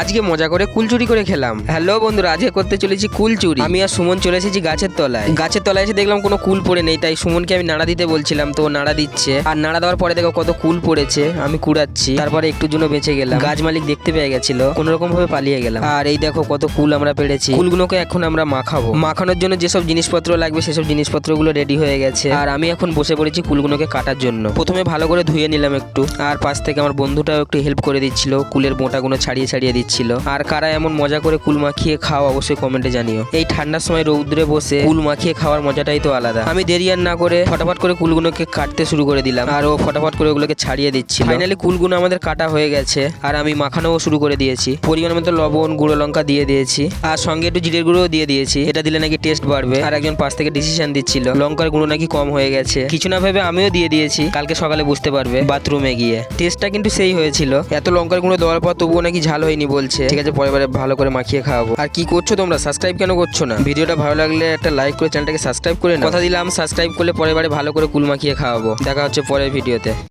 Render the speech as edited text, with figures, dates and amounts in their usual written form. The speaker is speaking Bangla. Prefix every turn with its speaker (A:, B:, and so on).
A: আজকে মজা করে কুল চুরি করে খেলাম। হ্যালো বন্ধুরা, আজকে করতে চলেছি কুল চুরি। আমি আর সুমন চলে এসেছি গাছের তলায়। গাছের তলায় এসে দেখলাম কোনো কুল পড়ে নেই, তাই সুমনকে আমি নাড়া দিতে বলছিলাম, তো ও নাড়া দিচ্ছে। আর নাড়া দেওয়ার পরে দেখো কত কুল পড়েছে, আমি কুড়াচ্ছি। তারপরে একটুর জন্য বেঁচে গেলাম। গাছ মালিক দেখতে পেয়ে গেছিল, কোনো রকম ভাবে পালিয়ে গেলাম। আর এই দেখো কত কুল আমরা পেড়েছি। কুলগুলোকে এখন আমরা মাখাবো। মাখানোর জন্য যেসব জিনিসপত্র লাগবে সেসব জিনিসপত্রগুলো রেডি হয়ে গেছে। আর আমি এখন বসে পড়েছি কুলগুলোকে কাটার জন্য। প্রথমে ভালো করে ধুয়ে নিলাম একটু, আর পাশ থেকে আমার বন্ধুটাও একটু হেল্প করে দিচ্ছিল, কুলের বোঁটাগুলো ছাড়িয়ে ছাড়িয়ে দিচ্ছিল। আর কারা এমন মজা করে কুল মাখিয়ে খাও অবশ্যই কমেন্টে জানিও। এই ঠান্ডার সময় রৌদ্রে বসে কুল মাখিয়ে খাওয়ার মজাটাই তো আলাদা। আমি দেরি আর না করে ফটাফট করে কুলগুলোকে কাটতে শুরু করে দিলাম, আর ও ফটাফট করে ওগুলোকে ছাড়িয়ে দিচ্ছিল। ফাইনালি কুলগুলো আমাদের কাটা হয়ে গেছে, আর আমি মাখানোও শুরু করে দিয়েছি। পরিমাণ মতো লবণ, গুঁড়ো লঙ্কা দিয়ে দিয়েছি, আর সঙ্গে একটু জিরের গুঁড়ো দিয়ে দিয়েছি। এটা দিলে নাকি টেস্ট বাড়বে। আর একজন পাশ থেকে ডিসিশন দিচ্ছিল লঙ্কার গুঁড়ো নাকি কম হয়ে গেছে। কিছু না ভেবে আমিও দিয়ে দিয়েছি, কালকে সকালে বুঝতে পারবে বাথরুমে গিয়ে। টেস্টটা কিন্তু সেই হয়েছিল। এত লঙ্কার গুঁড়ো দেওয়ার পর তবুও নাকি ঝাল হয়নি বলছে। ঠিক আছে, পরের বারে ভালো করে মাখিয়ে খাওয়াবো। আর কি করছো তোমরা, সাবস্ক্রাইব কেন করছো না? ভিডিওটা ভালো লাগলে একটা লাইক করে চ্যানেলটাকে সাবস্ক্রাইব করে নাও। কথা দিলাম সাবস্ক্রাইব করলে পরের বারে ভালো করে কুল মাখিয়ে খাওয়াবো। দেখা হচ্ছে পরের ভিডিওতে।